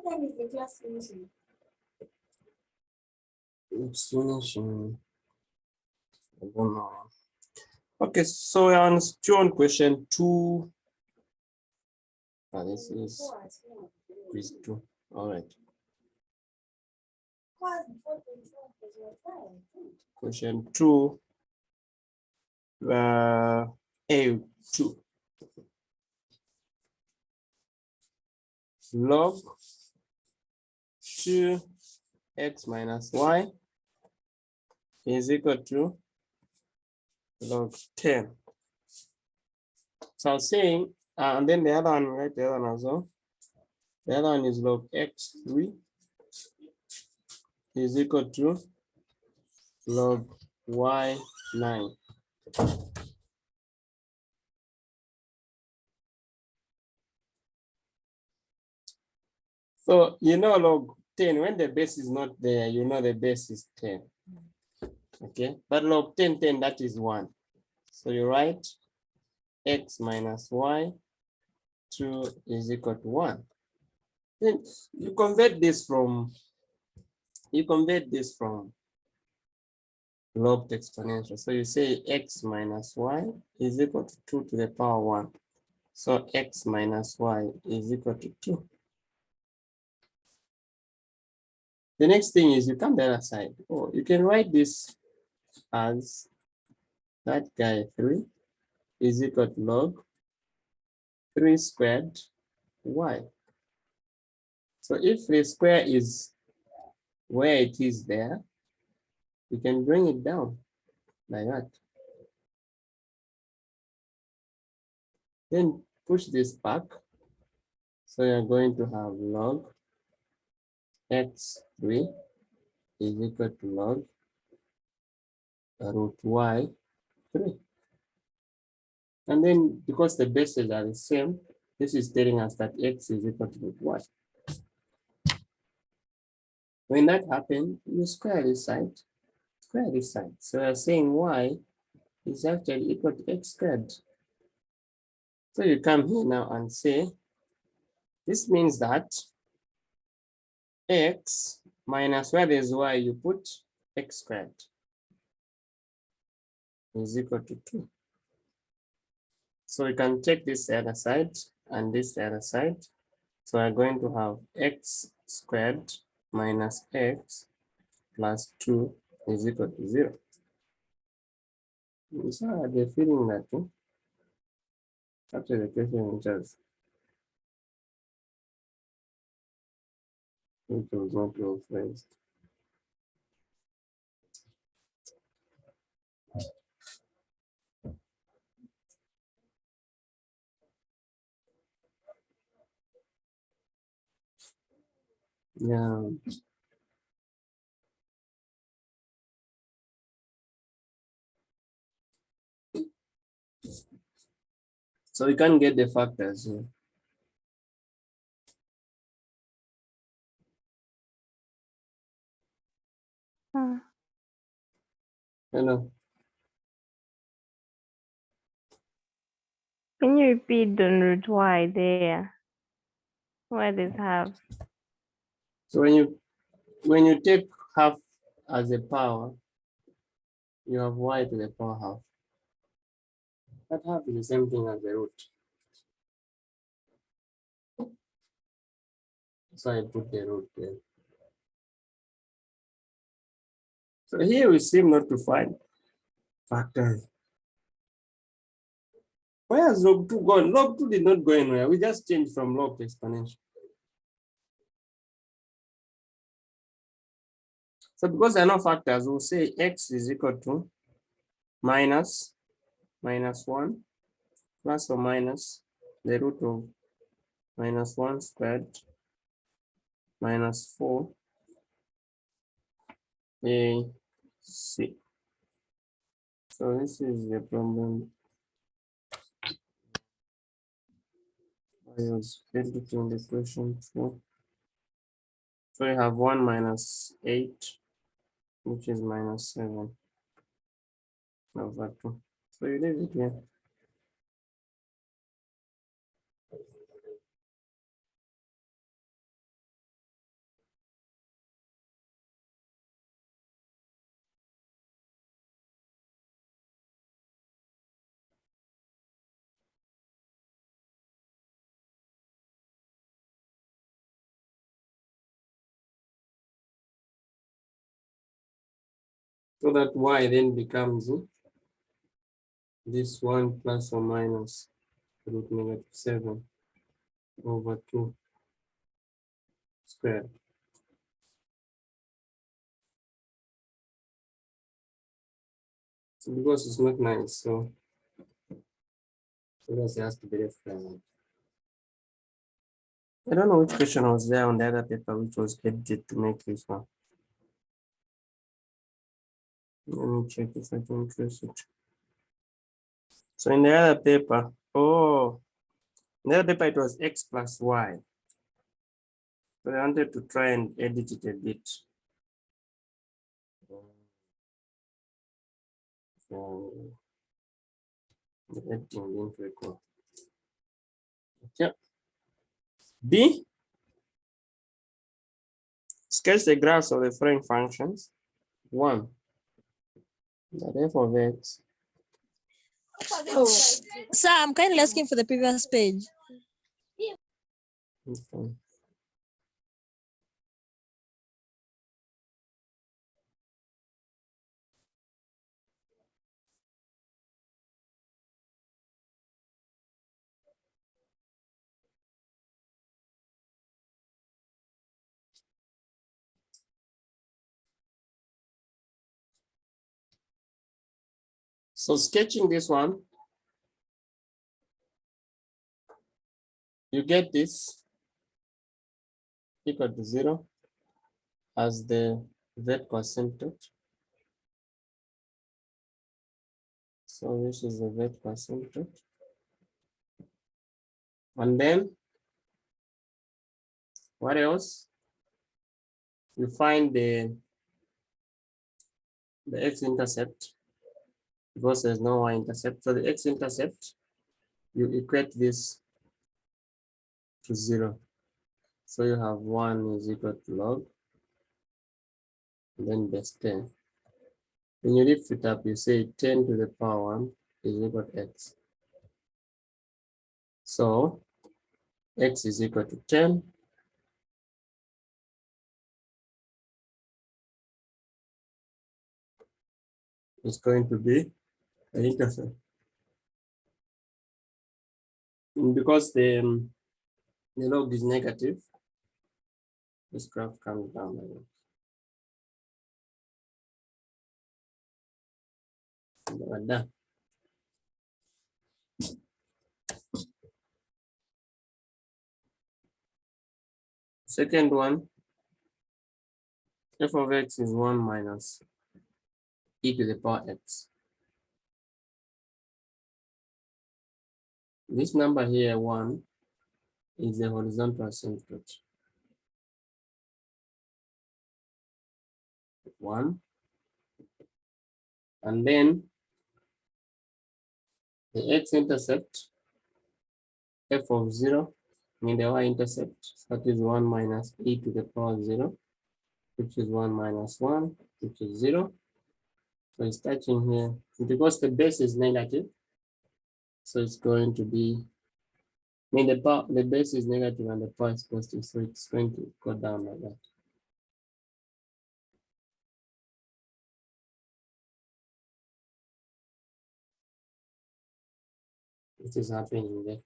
time is the class finishing? It's finishing. I don't know. Okay, so we're on student question 2. This is quiz 2. All right. Question 2. A2. Log 2x minus y is equal to log 10. So I was saying, and then the other one, right? The other one as well. The other one is log x3 is equal to log y9. So you know log 10, when the base is not there, you know the base is 10. Okay, but log 10, that is 1. So you write x minus y 2 is equal to 1. Then you convert this from log to exponential. So you say x minus y is equal to 2 to the power 1. So x minus y is equal to 2. The next thing is you come the other side. Oh, you can write this as that guy 3 is equal to log 3 squared y. So if the square is where it is there, you can bring it down like that. Then push this back. So you're going to have log x3 is equal to log root y3. And then because the bases are the same, this is telling us that x is equal to root y. When that happens, you square this side, square this side. So we're saying y is actually equal to x squared. So you come here now and say, this means that x minus where there's y, you put x squared is equal to 2. So we can take this the other side and this the other side. So we're going to have x squared minus x plus 2 is equal to 0. So are they feeling that too? After the question just it was not well phrased. Yeah. So we can get the factors here. Hello. Can you repeat the root y there? What is half? So when you take half as a power, you have y to the power half. That half is the same thing as the root. So I put the root there. So here we seem not to find factors. Where has log 2 gone? Log 2 did not go anywhere. We just changed from log to exponential. So because there are no factors, we'll say x is equal to minus 1 plus or minus the root of minus 1 squared minus 4 AC. So this is the problem. I was editing the question 4. So you have 1 minus 8, which is minus 7 over 2. So you leave it here. So that y then becomes this 1 plus or minus root negative 7 over 2 squared. So because it's not nice, so it has to be different. I don't know which question was there on the other paper which was edited to make this one. Let me check if I can trace it. So in the other paper, in the other paper it was x plus y. So I wanted to try and edit it a bit. The editing didn't work well. Yeah. B. Sketch the graphs of the following functions. 1. The f of x. Oh, sir, I'm kindly asking for the previous page. Okay. So sketching this one, you get this equal to 0 as the vertical asymptote. So this is the vertical asymptote. And then what else? You find the x-intercept because there's no y-intercept. So the x-intercept, you equate this to 0. So you have 1 is equal to log, and then base 10. When you lift it up, you say 10 to the power 1 is equal to x. So x is equal to 10. It's going to be the intercept. And because the log is negative, this graph comes down like that. Like that. Second one, f of x is 1 minus e to the power x. This number here, 1, is the horizontal asymptote. 1. And then the x-intercept, f of 0, I mean the y-intercept, that is 1 minus e to the power 0, which is 1 minus 1, which is 0. So it's touching here. Because the base is negative, so it's going to be, I mean the base is negative and the power is positive, so it's going to go down like that. This is happening there.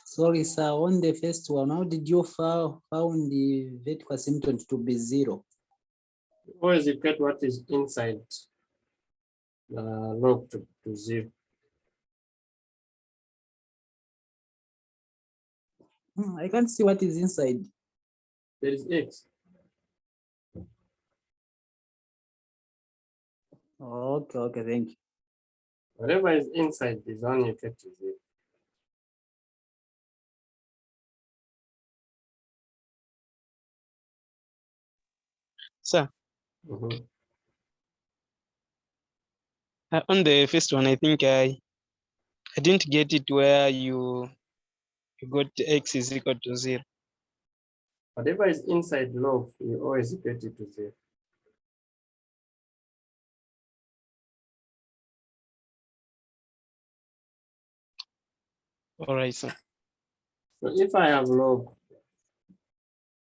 Sorry, sir. On the first one, how did you found the vertical asymptote to be 0? Always equate what is inside the log to 0. I can't see what is inside. There is x. Okay, okay, thank you. Whatever is inside is only equal to 0. Sir, Mhm. on the first one, I think I didn't get it where you got x is equal to 0. Whatever is inside log, you always equate it to 0. All right, sir. So if I have log,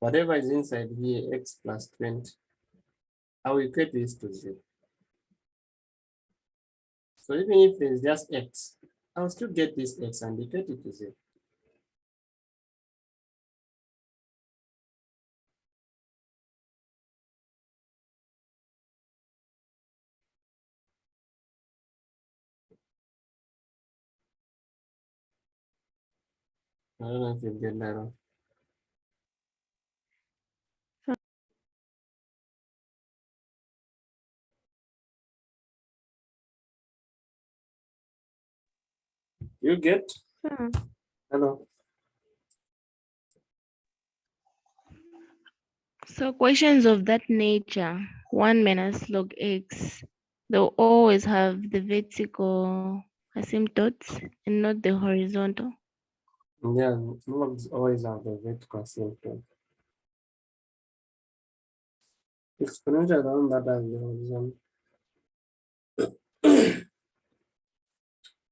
whatever is inside here, x plus 20, I will equate this to 0. So even if there's just x, I'll still get this x and equate it to 0. I don't know if you get that one. You get? Hmm. Hello. So questions of that nature, 1 minus log x, they'll always have the vertical asymptotes and not the horizontal. Yeah, logs always have the vertical symptom. Exponential down that has the horizontal.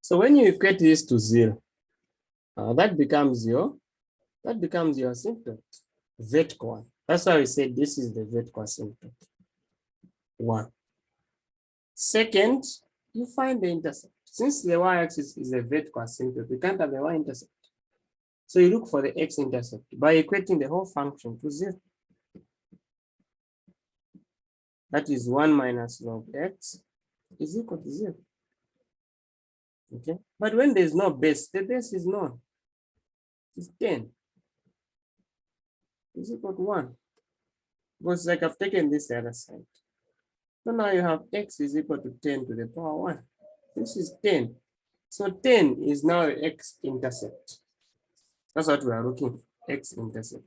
So when you equate this to 0, that becomes your asymptote, vertical one. That's why we say this is the vertical asymptote. 1. Second, you find the intercept. Since the y-axis is a vertical asymptote, we can't have the y-intercept. So you look for the x-intercept by equating the whole function to 0. That is 1 minus log x is equal to 0. Okay, but when there's no base, the base is known. It's 10 is equal to 1. Because like I've taken this the other side. So now you have x is equal to 10 to the power 1. This is 10. So 10 is now x-intercept. That's what we are looking for, x-intercept.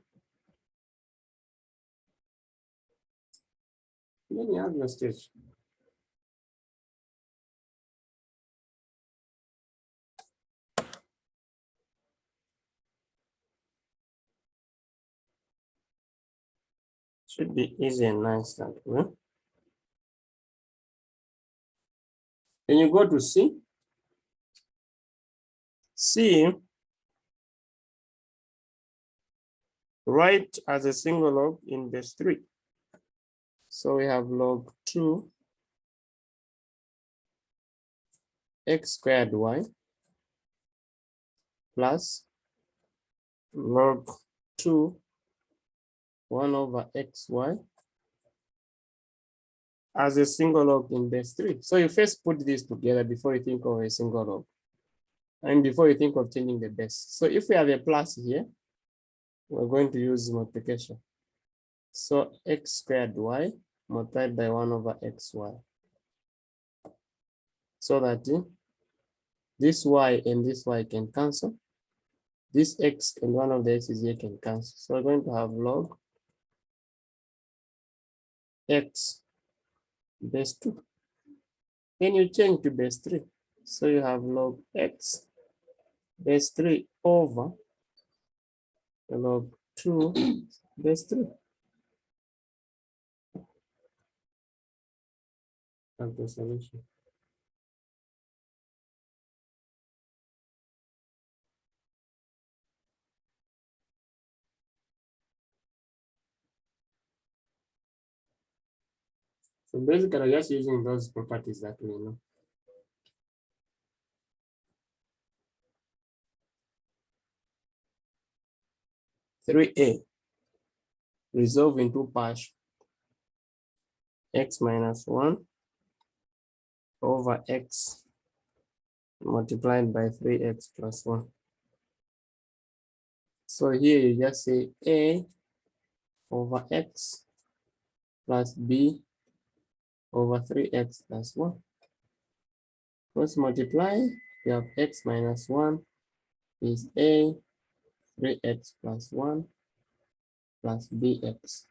Then you have your stage. Should be easy and nice that way. Then you go to C. C, write as a single log in base 3. So we have log 2 x squared y plus log 2 1 over xy as a single log in base 3. So you first put these together before you think of a single log and before you think of changing the base. So if we have a plus here, we're going to use multiplication. So x squared y multiplied by 1 over xy. So that this y and this y can cancel. This x and one of the x's here can cancel. So we're going to have log x base 2. Then you change to base 3. So you have log x base 3 over log 2 base 3. That's the solution. So basically, just using those properties that we know. Three A, resolve into partial. X minus 1 over x multiplied by 3x plus 1. So here you just say A over x plus B over 3x plus 1. Cross multiply, you have x minus 1 is a 3x plus 1 plus bx.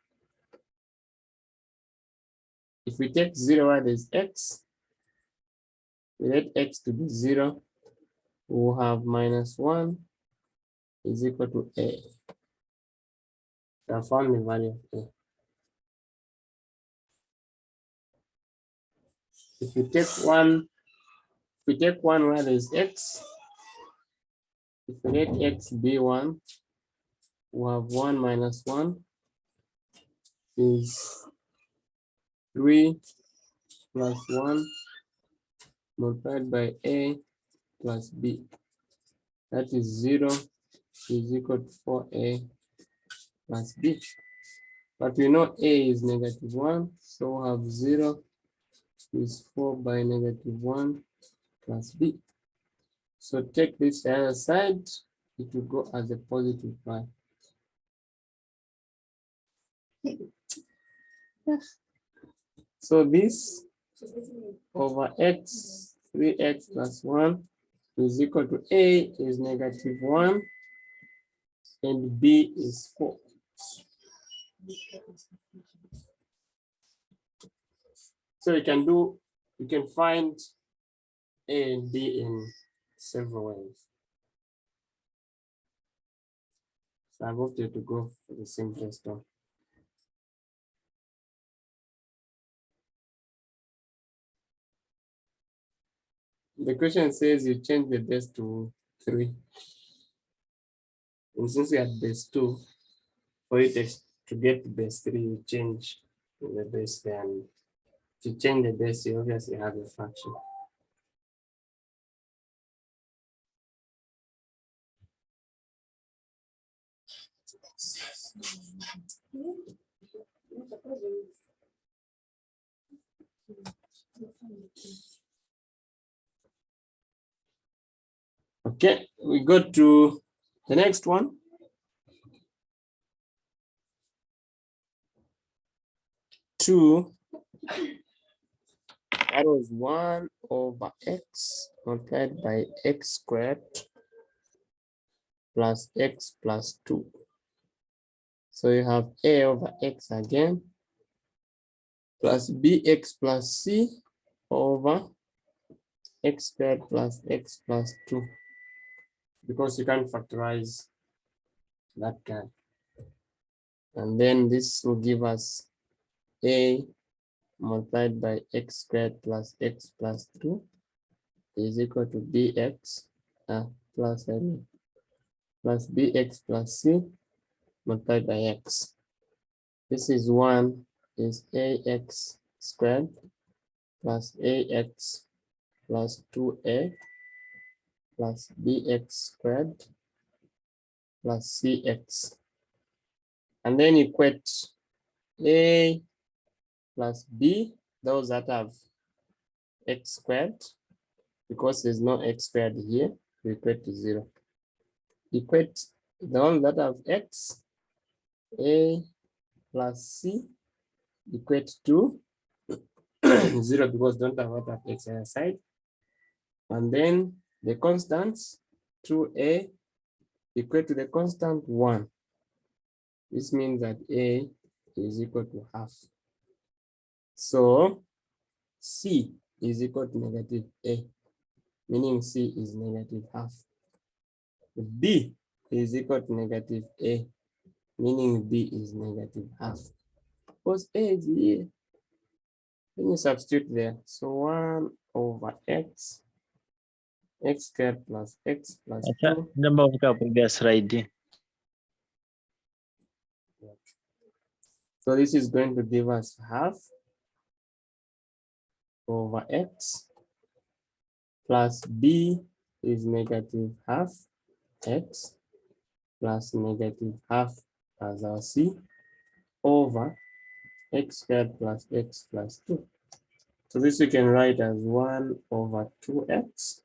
If we take 0 where there's x, we let x to be 0, we'll have minus 1 is equal to a. So I found the value of a. If we take 1, where there's x, if we let x be 1, we'll have 1 minus 1 is 3 plus 1 multiplied by a plus b. That is 0 is equal to 4a plus b. But we know a is negative 1, so we'll have 0 is 4 by negative 1 plus b. So take this other side, it will go as a positive pi. So this over x, 3x plus 1 is equal to a is negative 1 and b is 4. So you can find a and b in several ways. So I've opted to go for the simplest one. The question says you change the base to 3. And since we had base 2, for it to get base 3, you change the base there. And to change the base, you obviously have a fraction. Okay, we go to the next one. Two, that was 1 over x multiplied by x squared plus x plus 2. So you have a over x again plus bx plus c over x squared plus x plus 2. Because you can't factorize that guy. And then this will give us a multiplied by x squared plus x plus 2 is equal to bx plus bx plus c multiplied by x. This is 1 is ax squared plus ax plus 2a plus bx squared plus cx. And then equate a plus b, those that have x squared, because there's no x squared here, we equate to 0. Equate the ones that have x, a plus c, equate to 0 because don't have what have x on the side. And then the constants, 2a equate to the constant 1. This means that a is equal to half. So c is equal to negative a, meaning c is negative half. B is equal to negative a, meaning b is negative half. Because a is here. Then you substitute there. So 1 over x squared plus x plus 2. Number of the previous slide. So this is going to give us half over x plus b is negative half x plus negative half as our c over x squared plus x plus 2. So this we can write as 1 over 2x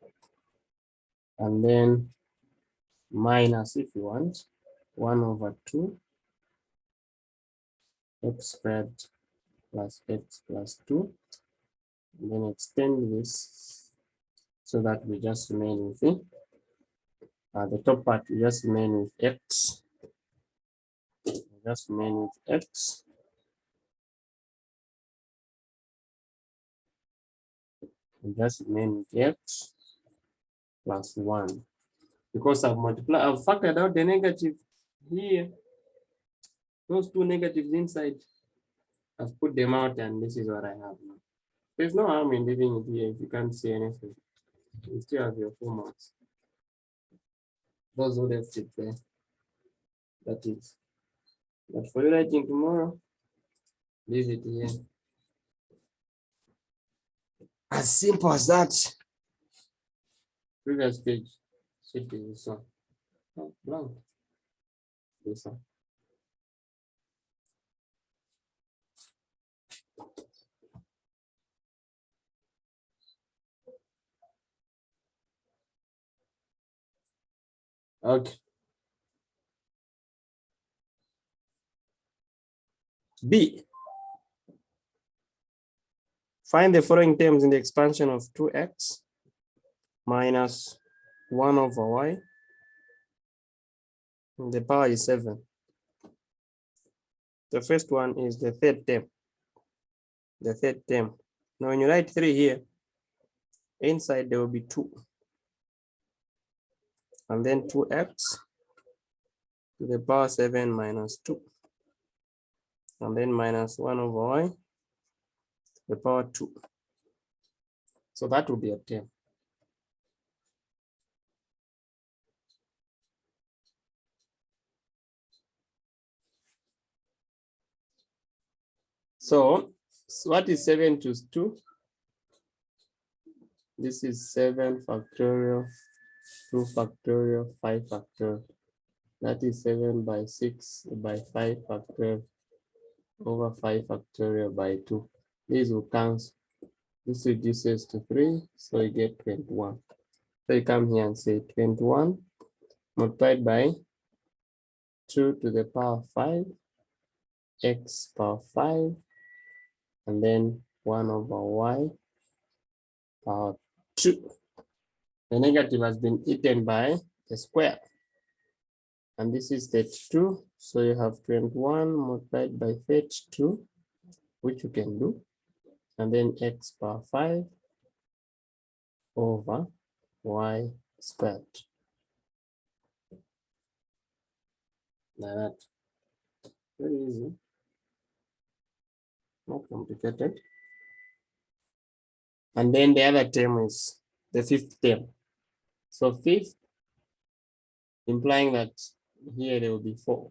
and then minus, if you want, 1 over 2 x squared plus x plus 2 And then extend this so that we just remain with it. The top part we just remain with x. Just remain with x. And just remain with x plus 1. Because I've factored out the negative here. Those two negatives inside, I've put them out, and this is what I have now. There's no harm in leaving it here if you can't see anything. You still have your 4 marks. Those would have sit there. That is. But for you writing tomorrow, leave it here. As simple as that. Previous page should be this one. Oh, blank. This one. Okay. B. Find the following terms in the expansion of 2x minus 1 over y. And the power is 7. The first one is the third term. The third term. Now, when you write 3 here, inside there will be 2. And then 2x to the power 7 minus 2. And then minus 1 over y, the power 2. So that will be a term. So what is 7 to 2? This is 7 factorial, 2 factorial, 5 factorial. That is 7 by 6 by 5 factorial over 5 factorial by 2. These will cancel. This reduces to 3, so you get 21. So you come here and say 21 multiplied by 2 to the power 5, x power 5, and then 1 over y power 2. The negative has been eaten by the square. And this is 32. So you have 21 multiplied by 32, which you can do. And then x power 5 over y squared. Like that. Very easy. Not complicated. And then the other term is the fifth term. So fifth, implying that here there will be 4.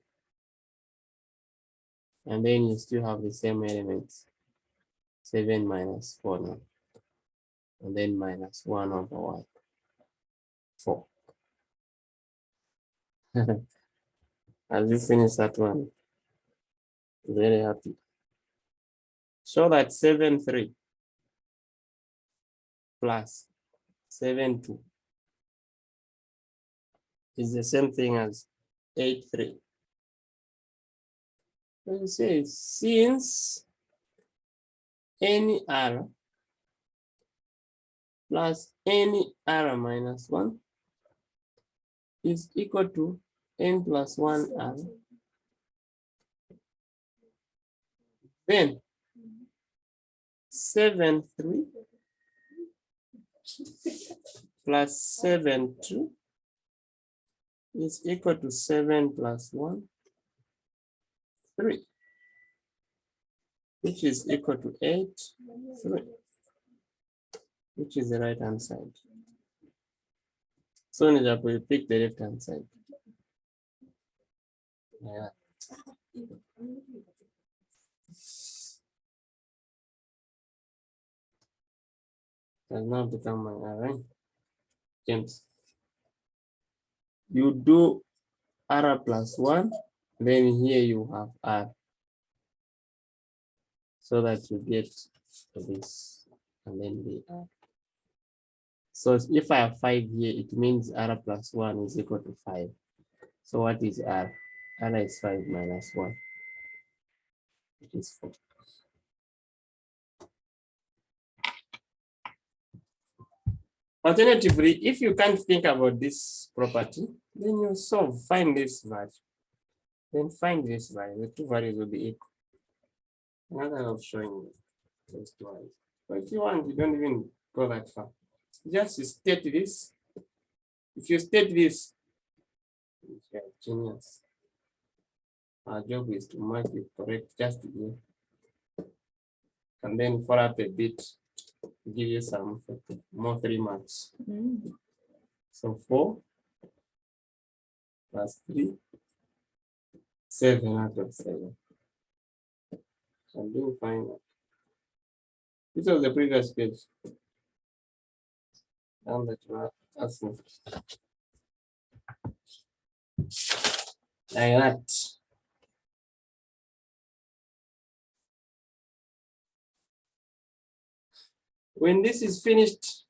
And then you still have the same elements. 7 minus 4 now. And then minus 1 over y. 4. As you finish that one, very happy. So that 7, 3 plus 7, 2 is the same thing as 8, 3. So you say, since any r plus any r minus 1 is equal to n plus 1 r, then 7, 3 plus 7, 2 is equal to 7 plus 1, 3, which is equal to 8, 3, which is the right hand side. So now we pick the left hand side. Yeah. Has now become my array. James, you do r plus 1, then here you have r, so that you get this, and then the r. So if I have 5 here, it means r plus 1 is equal to 5. So what is r? R is 5 minus 1, which is 4. Alternatively, if you can't think about this property, then you solve, find this value. Then find this value. The two values will be equal. Another way of showing those two values. But if you want, you don't even go that far. Just state this. If you state this, you're genius. Our job is to mark it correct just here. And then follow up a bit, give you some more 3 marks. So 4 plus 3, 7 out of 7. I'm doing fine. This was the previous page. Down that you are asking. Like that. When this is finished,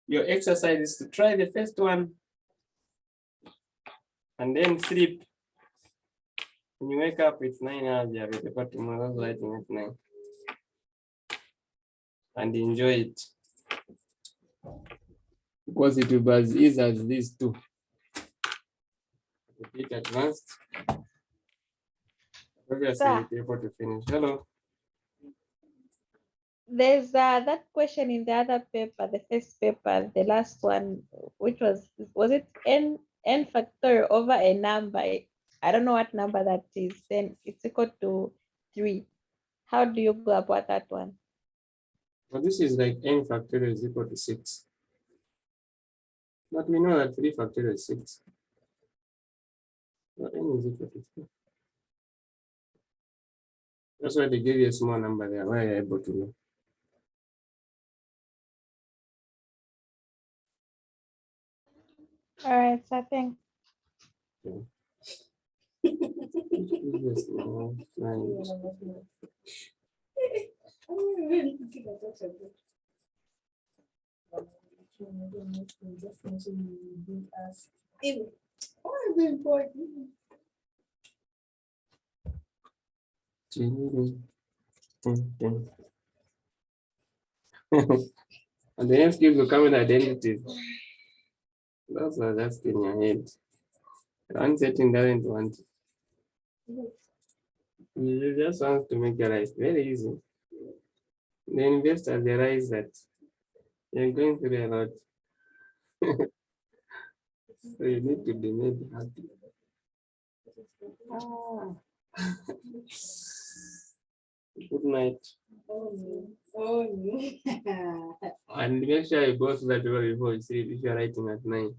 your exercise is to try the first one and then sleep. When you wake up, it's 9 hours, you have a paper tomorrow's writing at 9. And enjoy it. Because it will be as easy as these two. A bit advanced. Obviously, you'll be able to finish. Hello. There's that question in the other paper, the first paper, the last one, which was it n factorial over a number? I don't know what number that is. Then it's equal to 3. How do you go about that one? Well, this is like n factorial is equal to 6. But we know that 3 factorial is 6. So n is equal to 3. That's why they give you a small number there. Why are you able to know? All right, so thanks. Yes, no, nine. And the next gives the common identities. Those are just in your head. One setting doesn't want it. You just want to make your life very easy. The investors realize that you're going through a lot. So you need to be made happy. Good night. And make sure you go to that well before you sleep if you're writing at 9. If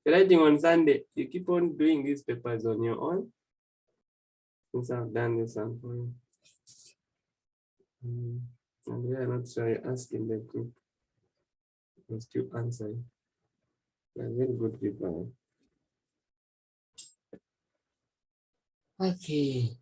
you're writing on Sunday, you keep on doing these papers on your own. Since I've done this one for you. And we are not sure you ask in the group. You still answer. They're very good people. Okay.